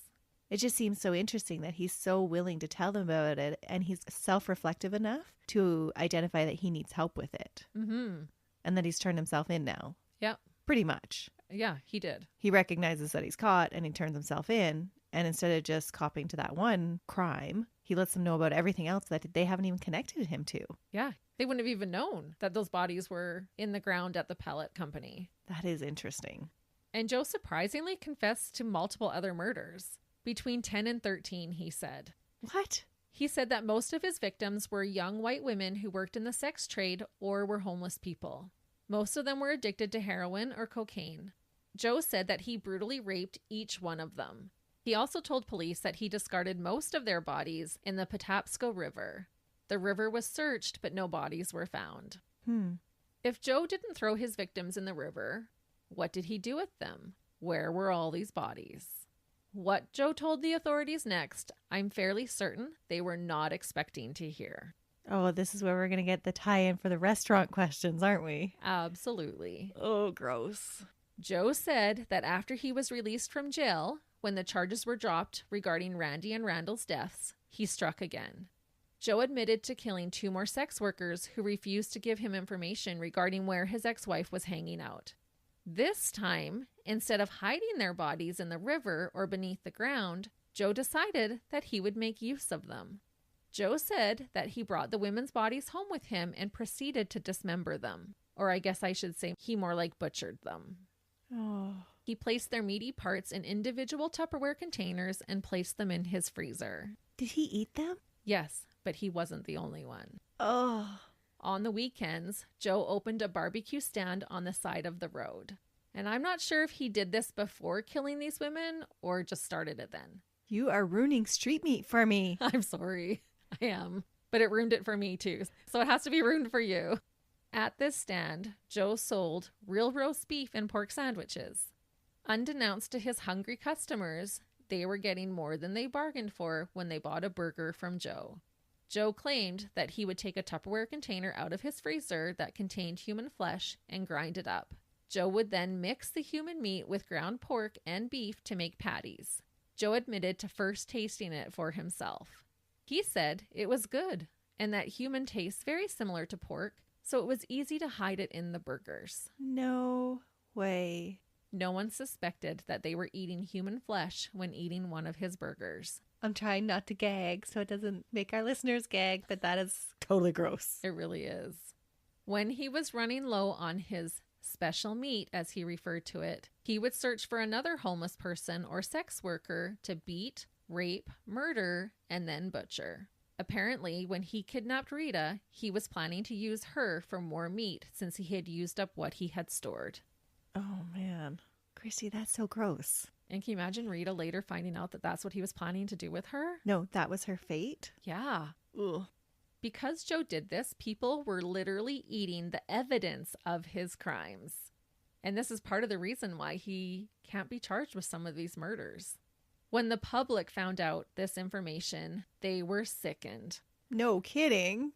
It just seems so interesting that he's so willing to tell them about it, and he's self-reflective enough to identify that he needs help with it. Mm-hmm. And that he's turned himself in now. Yep. Pretty much. Yeah, he did. He recognizes that he's caught and he turns himself in. And instead of just copping to that one crime, he lets them know about everything else that they haven't even connected him to. Yeah. They wouldn't have even known that those bodies were in the ground at the pellet company. That is interesting. And Joe surprisingly confessed to multiple other murders. Between 10 and 13, he said. What? He said that most of his victims were young white women who worked in the sex trade or were homeless people. Most of them were addicted to heroin or cocaine. Joe said that he brutally raped each one of them. He also told police that he discarded most of their bodies in the Patapsco River. The river was searched, but no bodies were found. If Joe didn't throw his victims in the river, what did he do with them? Where were all these bodies? What Joe told the authorities next, I'm fairly certain they were not expecting to hear. Oh, this is where we're going to get the tie-in for the restaurant questions, aren't we? Absolutely. Oh, gross. Joe said that after he was released from jail, when the charges were dropped regarding Randy and Randall's deaths, he struck again. Joe admitted to killing 2 more sex workers who refused to give him information regarding where his ex-wife was hanging out. This time, instead of hiding their bodies in the river or beneath the ground, Joe decided that he would make use of them. Joe said that he brought the women's bodies home with him and proceeded to dismember them. Or I guess I should say he more like butchered them. Oh. He placed their meaty parts in individual Tupperware containers and placed them in his freezer. Did he eat them? Yes, but he wasn't the only one. Oh. On the weekends, Joe opened a barbecue stand on the side of the road. And I'm not sure if he did this before killing these women or just started it then. You are ruining street meat for me. I'm sorry. I am. But it ruined it for me too. So it has to be ruined for you. At this stand, Joe sold real roast beef and pork sandwiches. Unbeknownst to his hungry customers, they were getting more than they bargained for when they bought a burger from Joe. Joe claimed that he would take a Tupperware container out of his freezer that contained human flesh and grind it up. Joe would then mix the human meat with ground pork and beef to make patties. Joe admitted to first tasting it for himself. He said it was good and that human tastes very similar to pork, so it was easy to hide it in the burgers. No way. No one suspected that they were eating human flesh when eating one of his burgers. I'm trying not to gag so it doesn't make our listeners gag, but that is totally gross. It really is. When he was running low on his special meat, as he referred to it, he would search for another homeless person or sex worker to beat, rape, murder, and then butcher. Apparently, when he kidnapped Rita, he was planning to use her for more meat since he had used up what he had stored. Oh, man. Christy, that's so gross. And can you imagine Rita later finding out that that's what he was planning to do with her? No, that was her fate? Yeah. Ugh. Because Joe did this, people were literally eating the evidence of his crimes. And this is part of the reason why he can't be charged with some of these murders. When the public found out this information, they were sickened. No kidding.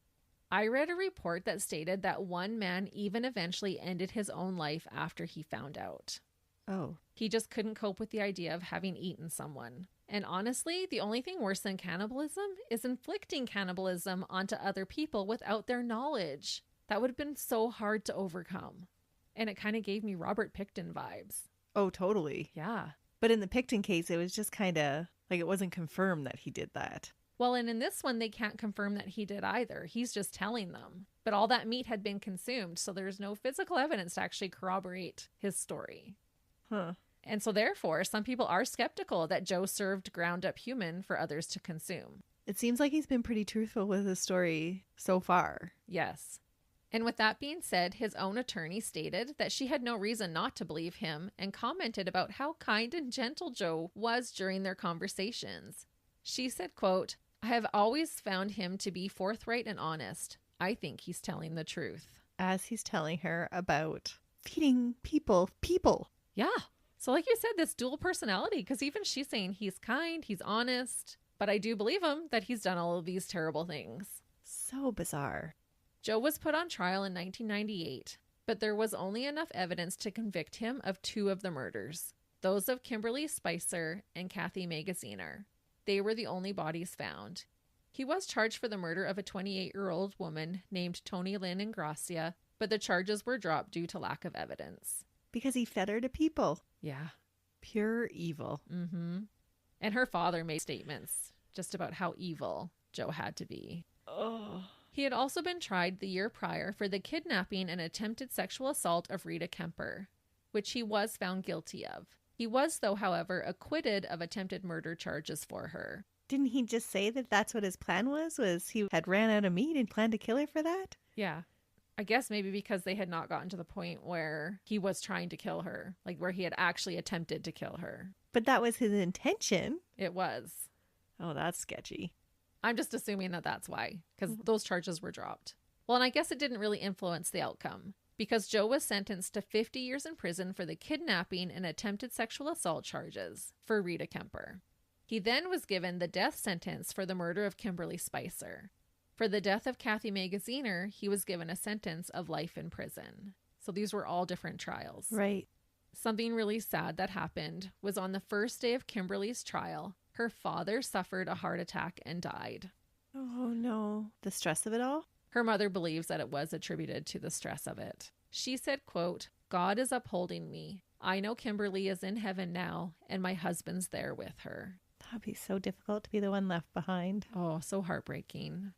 I read a report that stated that one man even eventually ended his own life after he found out. Oh. He just couldn't cope with the idea of having eaten someone. And honestly, the only thing worse than cannibalism is inflicting cannibalism onto other people without their knowledge. That would have been so hard to overcome. And it kind of gave me Robert Pickton vibes. Oh, totally. Yeah. But in the Picton case, it was just kind of like it wasn't confirmed that he did that. Well, and in this one, they can't confirm that he did either. He's just telling them. But all that meat had been consumed, so there's no physical evidence to actually corroborate his story. Huh. And so therefore, some people are skeptical that Joe served ground up human for others to consume. It seems like he's been pretty truthful with his story so far. Yes. And with that being said, his own attorney stated that she had no reason not to believe him and commented about how kind and gentle Joe was during their conversations. She said, quote, "I have always found him to be forthright and honest. I think he's telling the truth." As he's telling her about feeding people. Yeah. So like you said, this dual personality, because even she's saying he's kind, he's honest, but I do believe him that he's done all of these terrible things. So bizarre. Joe was put on trial in 1998, but there was only enough evidence to convict him of 2 of the murders, those of Kimberly Spicer and Kathy Magaziner. They were the only bodies found. He was charged for the murder of a 28-year-old woman named Tony Lynn Ingracia, but the charges were dropped due to lack of evidence. Because he fed her to people. Yeah. Pure evil. Mm-hmm. And her father made statements just about how evil Joe had to be. Oh. He had also been tried the year prior for the kidnapping and attempted sexual assault of Rita Kemper, which he was found guilty of. He was, though, however, acquitted of attempted murder charges for her. Didn't he just say that that's what his plan was? Was he had ran out of meat and planned to kill her for that? Yeah. I guess maybe because they had not gotten to the point where he was trying to kill her, like where he had actually attempted to kill her. But that was his intention. It was. Oh, that's sketchy. I'm just assuming that that's why, because those charges were dropped. Well, and I guess it didn't really influence the outcome, because Joe was sentenced to 50 years in prison for the kidnapping and attempted sexual assault charges for Rita Kemper. He then was given the death sentence for the murder of Kimberly Spicer. For the death of Kathy Magaziner, he was given a sentence of life in prison. So these were all different trials. Right. Something really sad that happened was on the first day of Kimberly's trial, her father suffered a heart attack and died. Oh, no. The stress of it all? Her mother believes that it was attributed to the stress of it. She said, quote, "God is upholding me. I know Kimberly is in heaven now, and my husband's there with her." That'd be so difficult to be the one left behind. Oh, so heartbreaking.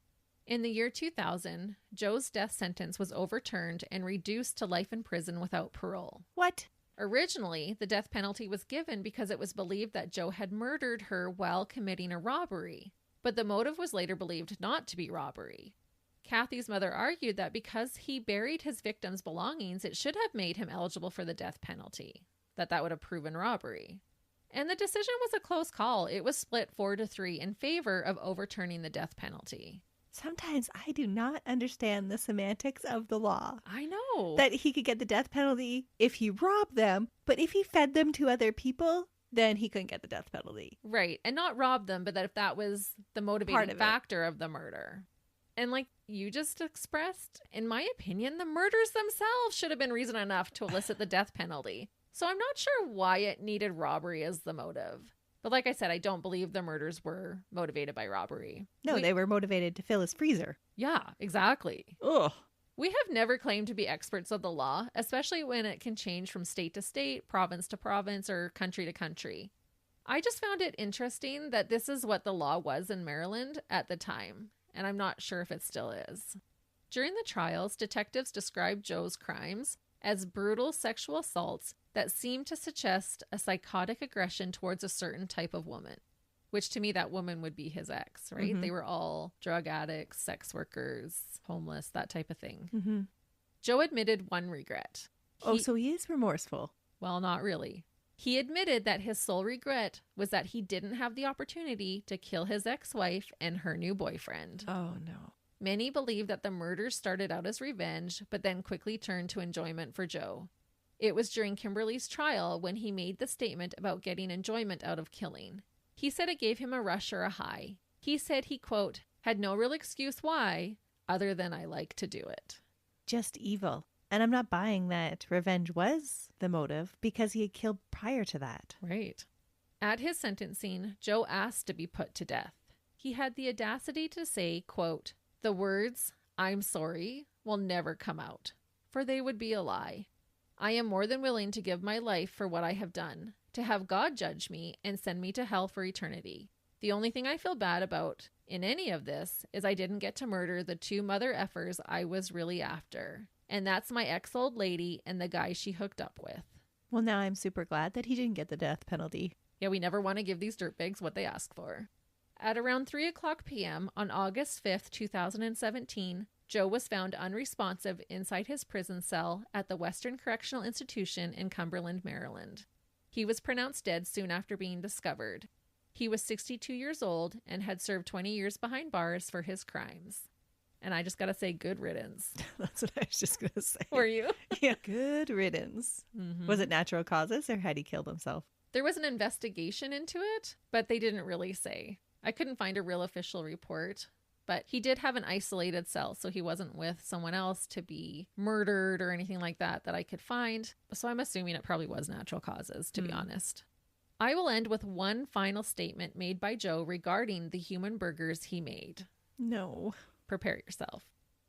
In the year 2000, Joe's death sentence was overturned and reduced to life in prison without parole. What? Originally, the death penalty was given because it was believed that Joe had murdered her while committing a robbery, but the motive was later believed not to be robbery. Kathy's mother argued that because he buried his victim's belongings, it should have made him eligible for the death penalty, that would have proven robbery. And the decision was a close call. It was split 4-3 in favor of overturning the death penalty. Sometimes I do not understand the semantics of the law. I know. That he could get the death penalty if he robbed them, but if he fed them to other people, then he couldn't get the death penalty. Right. And not rob them, but that if that was the motivating factor of the murder. And like you just expressed, in my opinion, the murders themselves should have been reason enough to elicit the death penalty. So I'm not sure why it needed robbery as the motive. But like I said, I don't believe the murders were motivated by robbery. No, they were motivated to fill his freezer. Yeah, exactly. Ugh. We have never claimed to be experts of the law, especially when it can change from state to state, province to province, or country to country. I just found it interesting that this is what the law was in Maryland at the time, and I'm not sure if it still is. During the trials, detectives described Joe's crimes as brutal sexual assaults that seemed to suggest a psychotic aggression towards a certain type of woman, which to me, that woman would be his ex, right? Mm-hmm. They were all drug addicts, sex workers, homeless, that type of thing. Mm-hmm. Joe admitted one regret. So he is remorseful. Well, not really. He admitted that his sole regret was that he didn't have the opportunity to kill his ex-wife and her new boyfriend. Oh, no. Many believe that the murders started out as revenge, but then quickly turned to enjoyment for Joe. It was during Kimberly's trial when he made the statement about getting enjoyment out of killing. He said it gave him a rush or a high. He said he, quote, had no real excuse why, other than I like to do it. Just evil. And I'm not buying that revenge was the motive because he had killed prior to that. Right. At his sentencing, Joe asked to be put to death. He had the audacity to say, quote, "The words, 'I'm sorry,' will never come out, for they would be a lie. I am more than willing to give my life for what I have done, to have God judge me and send me to hell for eternity. The only thing I feel bad about in any of this is I didn't get to murder the two mother effers I was really after. And that's my ex-old lady and the guy she hooked up with." Well, now I'm super glad that he didn't get the death penalty. Yeah, we never want to give these dirtbags what they ask for. At around 3:00 p.m. on August 5th, 2017, Joe was found unresponsive inside his prison cell at the Western Correctional Institution in Cumberland, Maryland. He was pronounced dead soon after being discovered. He was 62 years old and had served 20 years behind bars for his crimes. And I just got to say, good riddance. That's what I was just going to say. Were you? Yeah. Good riddance. Mm-hmm. Was it natural causes or had he killed himself? There was an investigation into it, but they didn't really say. I couldn't find a real official report, but he did have an isolated cell, so he wasn't with someone else to be murdered or anything like that I could find. So I'm assuming it probably was natural causes, to be honest. I will end with one final statement made by Joe regarding the human burgers he made. No. Prepare yourself.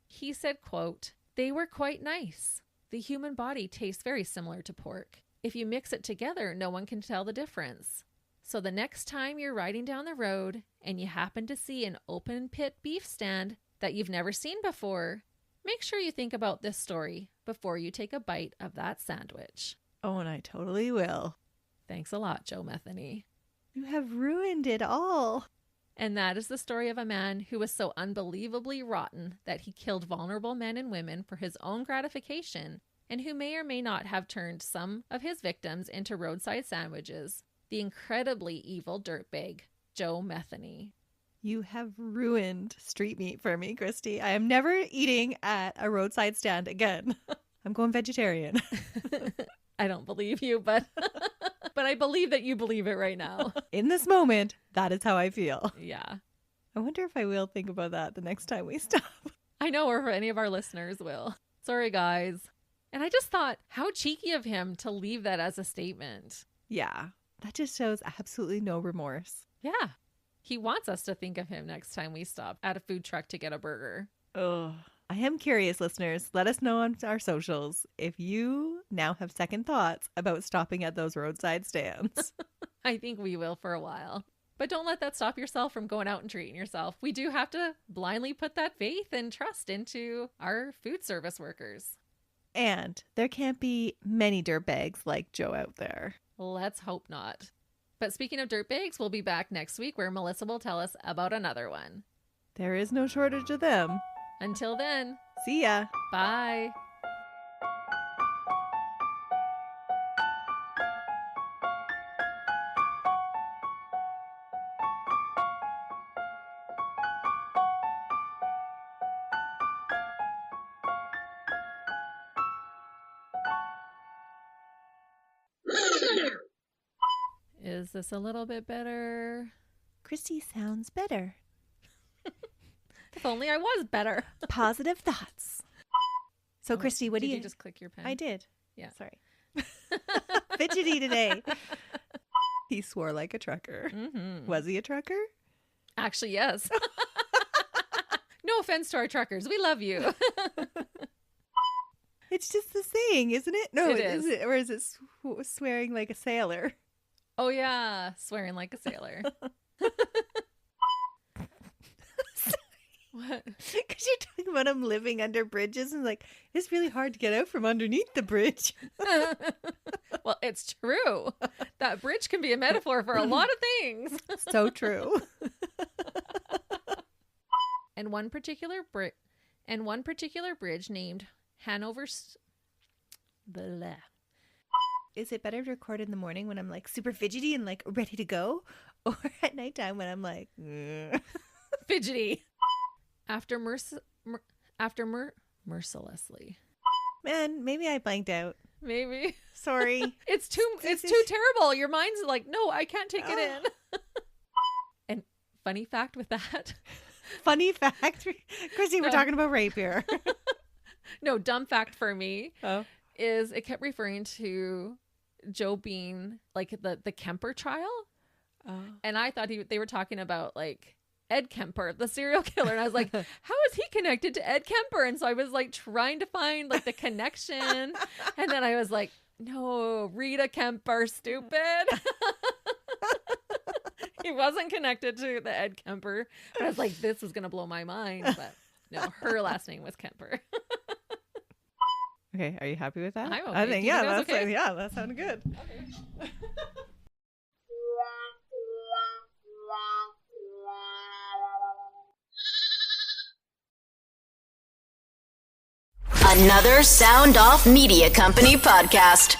He said, quote, "They were quite nice. The human body tastes very similar to pork. If you mix it together, no one can tell the difference. So the next time you're riding down the road and you happen to see an open pit beef stand that you've never seen before, make sure you think about this story before you take a bite of that sandwich." Oh, and I totally will. Thanks a lot, Joe Methany. You have ruined it all. And that is the story of a man who was so unbelievably rotten that he killed vulnerable men and women for his own gratification, and who may or may not have turned some of his victims into roadside sandwiches. The incredibly evil dirtbag, Joe Methany. You have ruined street meat for me, Christy. I am never eating at a roadside stand again. I'm going vegetarian. I don't believe you, but but I believe that you believe it right now. In this moment, that is how I feel. Yeah. I wonder if I will think about that the next time we stop. I know, or if any of our listeners will. Sorry, guys. And I just thought, how cheeky of him to leave that as a statement. Yeah. That just shows absolutely no remorse. Yeah. He wants us to think of him next time we stop at a food truck to get a burger. Oh, I am curious, listeners. Let us know on our socials if you now have second thoughts about stopping at those roadside stands. I think we will for a while. But don't let that stop yourself from going out and treating yourself. We do have to blindly put that faith and trust into our food service workers. And there can't be many dirtbags like Joe out there. Let's hope not. But speaking of dirtbags, we'll be back next week where Melissa will tell us about another one. There is no shortage of them. Until then, see ya. Bye. Is this a little bit better? Christy sounds better. If only I was better. Positive thoughts. So, Christy, what do you... Did you just click your pen? I did. Yeah. Sorry. Fidgety today. He swore like a trucker. Mm-hmm. Was he a trucker? Actually, yes. No offense to our truckers. We love you. It's just the saying, isn't it? No, it is. Or is it swearing like a sailor? Oh, yeah. Swearing like a sailor. What? Because you're talking about him living under bridges and like, it's really hard to get out from underneath the bridge. Well, it's true. That bridge can be a metaphor for a lot of things. So true. And one particular bridge named Hanover. Blah. Is it better to record in the morning when I'm like super fidgety and like ready to go, or at nighttime when I'm like fidgety? After mercilessly. Man, maybe I blanked out. Maybe. Sorry. It's too terrible. Your mind's like, no, I can't take it in. And funny fact with that. Funny fact. Chrissy, we're talking about rape here. No, dumb fact for me Oh. is it kept referring to Joe being like the Kemper trial. Oh. And I thought they were talking about like Ed Kemper, the serial killer. And I was like, how is he connected to Ed Kemper? And so I was like trying to find like the connection. And then I was like, no, Rita Kemper, stupid. He wasn't connected to the Ed Kemper. But I was like, this is going to blow my mind. But no, her last name was Kemper. Okay, are you happy with that? I'm okay. I think, Do you yeah, think that's that's okay? yeah, that sounded good. Okay. Another Sound Off Media Company podcast.